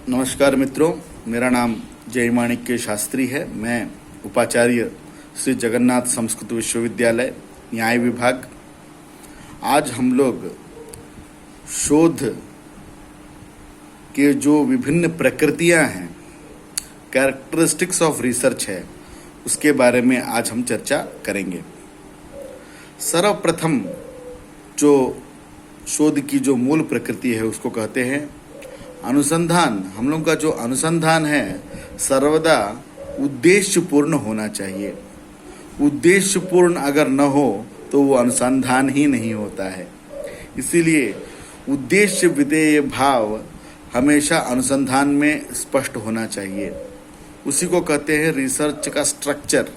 नमस्कार मित्रों, मेरा नाम जयमाणिक्य शास्त्री है। मैं उपाचार्य श्री जगन्नाथ संस्कृत विश्वविद्यालय न्याय विभाग। आज हम लोग शोध के जो विभिन्न प्रकृतियां हैं, कैरेक्टरिस्टिक्स ऑफ रिसर्च है, उसके बारे में आज हम चर्चा करेंगे। सर्वप्रथम जो शोध की जो मूल प्रकृति है उसको कहते हैं अनुसंधान। हम लोग का जो अनुसंधान है सर्वदा उद्देश्यपूर्ण होना चाहिए। उद्देश्यपूर्ण अगर न हो तो वो अनुसंधान ही नहीं होता है। इसीलिए उद्देश्य विधेय भाव हमेशा अनुसंधान में स्पष्ट होना चाहिए। उसी को कहते हैं रिसर्च का स्ट्रक्चर।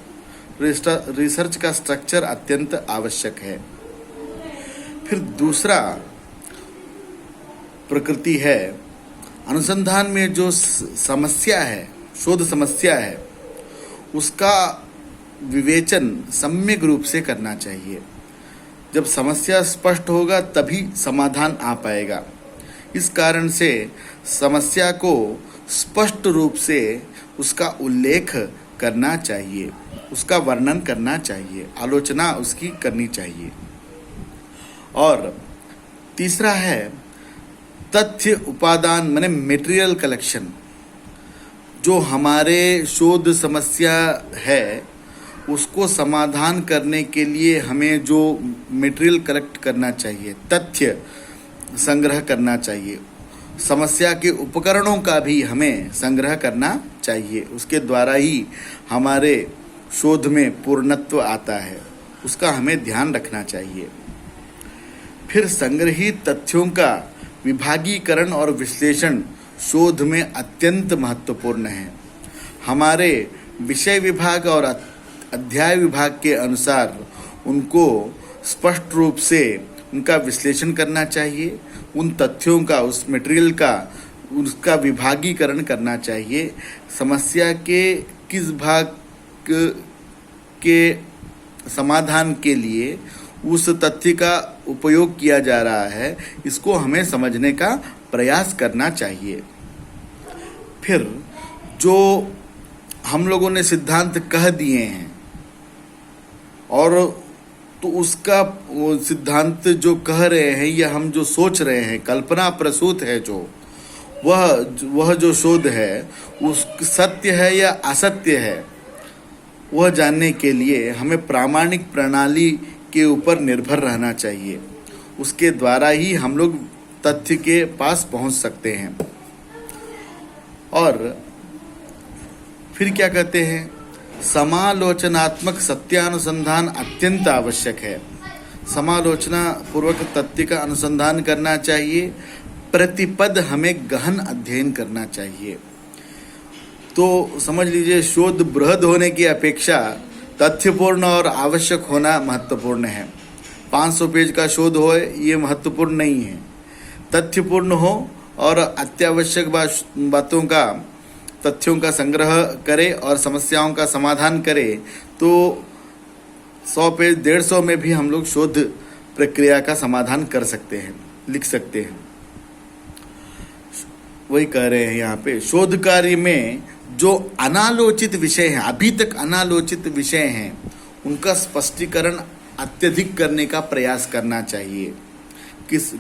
रिसर्च का स्ट्रक्चर अत्यंत आवश्यक है। फिर दूसरा प्रकृति है अनुसंधान में जो समस्या है, शोध समस्या है, उसका विवेचन सम्यक रूप से करना चाहिए। जब समस्या स्पष्ट होगा तभी समाधान आ पाएगा। इस कारण से समस्या को स्पष्ट रूप से उसका उल्लेख करना चाहिए, उसका वर्णन करना चाहिए, आलोचना उसकी करनी चाहिए। और तीसरा है तथ्य उपादान, माने मटेरियल कलेक्शन। जो हमारे शोध समस्या है उसको समाधान करने के लिए हमें जो मटेरियल कलेक्ट करना चाहिए, तथ्य संग्रह करना चाहिए, समस्या के उपकरणों का भी हमें संग्रह करना चाहिए। उसके द्वारा ही हमारे शोध में पूर्णत्व आता है, उसका हमें ध्यान रखना चाहिए। फिर संग्रहित तथ्यों का विभागीकरण और विश्लेषण शोध में अत्यंत महत्वपूर्ण है। हमारे विषय विभाग और अध्याय विभाग के अनुसार उनको स्पष्ट रूप से उनका विश्लेषण करना चाहिए। उन तथ्यों का, उस मटेरियल का, उसका विभागीकरण करना चाहिए। समस्या के किस भाग के समाधान के लिए उस तथ्य का उपयोग किया जा रहा है, इसको हमें समझने का प्रयास करना चाहिए। फिर जो हम लोगों ने सिद्धांत कह दिए हैं और तो उसका वो सिद्धांत जो कह रहे हैं या हम जो सोच रहे हैं, कल्पना प्रसूत है जो वह जो शोध है उस सत्य है या असत्य है, वह जानने के लिए हमें प्रामाणिक प्रणाली के ऊपर निर्भर रहना चाहिए। उसके द्वारा ही हम लोग तथ्य के पास पहुंच सकते हैं। और फिर क्या कहते हैं, समालोचनात्मक सत्यानुसंधान अत्यंत आवश्यक है। समालोचना पूर्वक तथ्य का अनुसंधान करना चाहिए। प्रतिपद हमें गहन अध्ययन करना चाहिए। तो समझ लीजिए, शोध बृहद होने की अपेक्षा तथ्यपूर्ण और आवश्यक होना महत्वपूर्ण है। 500 पेज का शोध हो ये महत्वपूर्ण नहीं है। तथ्यपूर्ण हो और अत्यावश्यक बातों का, तथ्यों का संग्रह करे और समस्याओं का समाधान करे तो 100 पेज 150 में भी हम लोग शोध प्रक्रिया का समाधान कर सकते हैं, लिख सकते हैं। वही कह रहे हैं यहाँ पे, शोध कार्य में जो अनालोचित विषय हैं, अभी तक अनालोचित विषय हैं, उनका स्पष्टीकरण अत्यधिक करने का प्रयास करना चाहिए।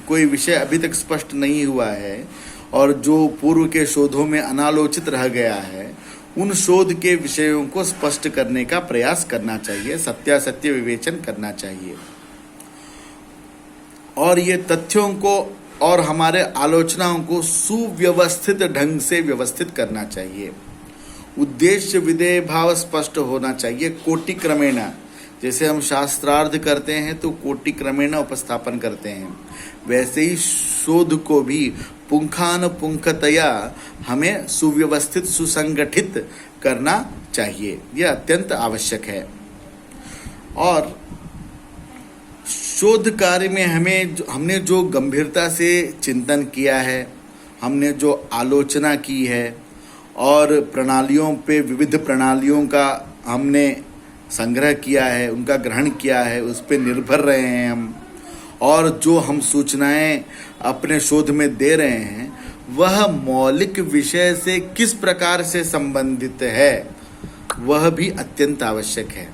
कोई विषय अभी तक स्पष्ट नहीं हुआ है और जो पूर्व के शोधों में अनालोचित रह गया है, उन शोध के विषयों को स्पष्ट करने का प्रयास करना चाहिए, सत्यासत्य विवेचन करना चाहिए। और ये तथ्यों को और हमारे आलोचनाओं को सुव्यवस्थित ढंग से व्यवस्थित करना चाहिए। उद्देश्य विधेय भाव स्पष्ट होना चाहिए। कोटि क्रमेण, जैसे हम शास्त्रार्थ करते हैं तो कोटि क्रमेण उपस्थापन करते हैं, वैसे ही शोध को भी पुंखानुपुंखतया हमें सुव्यवस्थित, सुसंगठित करना चाहिए। यह अत्यंत आवश्यक है। और शोध कार्य में हमने जो गंभीरता से चिंतन किया है, हमने जो आलोचना की है और प्रणालियों पे, विविध प्रणालियों का हमने संग्रह किया है, उनका ग्रहण किया है, उस पे निर्भर रहे हैं हम, और जो हम सूचनाएं अपने शोध में दे रहे हैं वह मौलिक विषय से किस प्रकार से संबंधित है, वह भी अत्यंत आवश्यक है।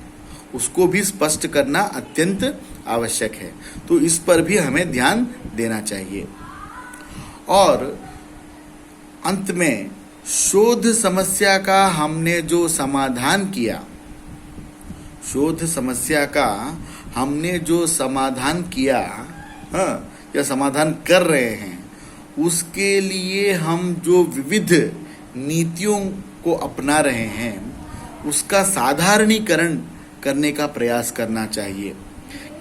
उसको भी स्पष्ट करना अत्यंत आवश्यक है। तो इस पर भी हमें ध्यान देना चाहिए। और अंत में शोध समस्या का हमने जो समाधान किया, शोध समस्या का हमने जो समाधान किया, या समाधान कर रहे हैं, उसके लिए हम जो विविध नीतियों को अपना रहे हैं, उसका साधारणीकरण करने का प्रयास करना चाहिए।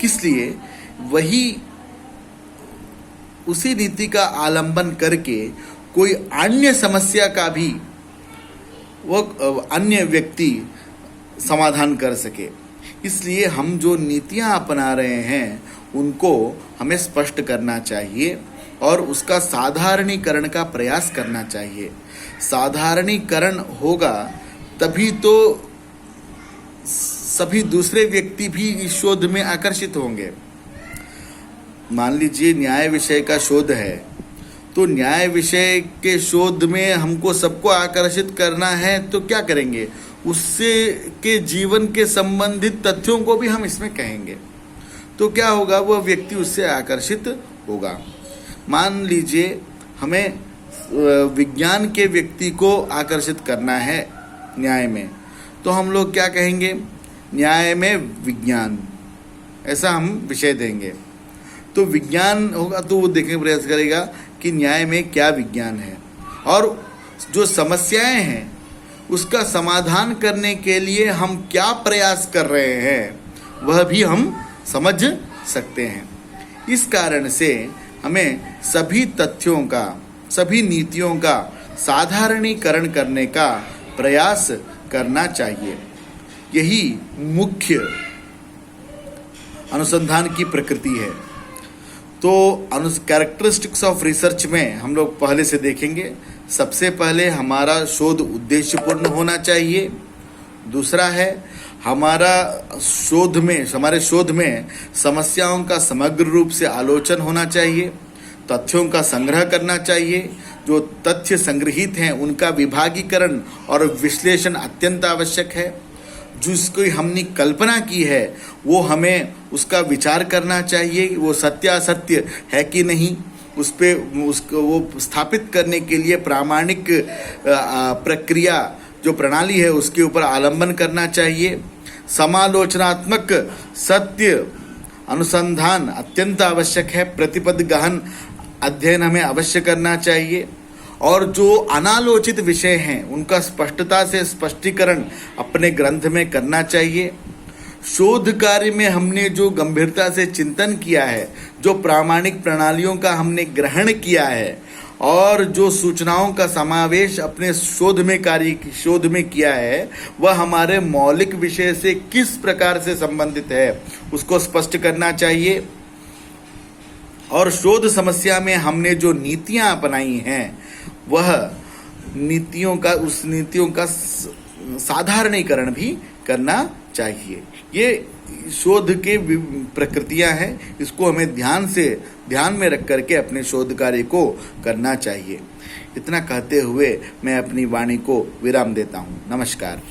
किस लिए? उसी नीति का आलंबन करके कोई अन्य समस्या का भी वो अन्य व्यक्ति समाधान कर सके। इसलिए हम जो नीतियां अपना रहे हैं उनको हमें स्पष्ट करना चाहिए और उसका साधारणीकरण का प्रयास करना चाहिए। साधारणीकरण होगा तभी तो सभी दूसरे व्यक्ति भी इस शोध में आकर्षित होंगे। मान लीजिए न्याय विषय का शोध है, तो न्याय विषय के शोध में हमको सबको आकर्षित करना है, तो क्या करेंगे? उससे के जीवन के संबंधित तथ्यों को भी हम इसमें कहेंगे, तो क्या होगा? वह व्यक्ति उससे आकर्षित होगा। मान लीजिए हमें विज्ञान के व्यक्ति को आकर्षित करना है न्याय में, तो हम लोग क्या कहेंगे? न्याय में विज्ञान, ऐसा हम विषय देंगे। तो विज्ञान होगा तो वो देखने का प्रयास करेगा कि न्याय में क्या विज्ञान है, और जो समस्याएं हैं उसका समाधान करने के लिए हम क्या प्रयास कर रहे हैं वह भी हम समझ सकते हैं। इस कारण से हमें सभी तथ्यों का, सभी नीतियों का साधारणीकरण करने का प्रयास करना चाहिए। यही मुख्य अनुसंधान की प्रकृति है। तो कैरेक्टरिस्टिक्स ऑफ रिसर्च में हम लोग पहले से देखेंगे। सबसे पहले हमारा शोध उद्देश्यपूर्ण होना चाहिए। दूसरा है हमारे शोध में समस्याओं का समग्र रूप से आलोचन होना चाहिए। तथ्यों का संग्रह करना चाहिए। जो तथ्य संग्रहित हैं उनका विभागीकरण और विश्लेषण अत्यंत आवश्यक है। जिसको हमने कल्पना की है वो हमें उसका विचार करना चाहिए, वो सत्यासत्य है कि नहीं, उसको वो स्थापित करने के लिए प्रामाणिक प्रक्रिया जो प्रणाली है उसके ऊपर आलंबन करना चाहिए। समालोचनात्मक सत्य अनुसंधान अत्यंत आवश्यक है। प्रतिपद गहन अध्ययन हमें अवश्य करना चाहिए। और जो अनालोचित विषय हैं उनका स्पष्टता से स्पष्टीकरण अपने ग्रंथ में करना चाहिए। शोध कार्य में हमने जो गंभीरता से चिंतन किया है, जो प्रामाणिक प्रणालियों का हमने ग्रहण किया है और जो सूचनाओं का समावेश अपने शोध में किया है, वह हमारे मौलिक विषय से किस प्रकार से संबंधित है उसको स्पष्ट करना चाहिए। और शोध समस्या में हमने जो नीतियां अपनाई हैं वह नीतियों का साधारणीकरण भी करना चाहिए। ये शोध के प्रकृतियां हैं, इसको हमें ध्यान में रख करके अपने शोध कार्य को करना चाहिए। इतना कहते हुए मैं अपनी वाणी को विराम देता हूँ। नमस्कार।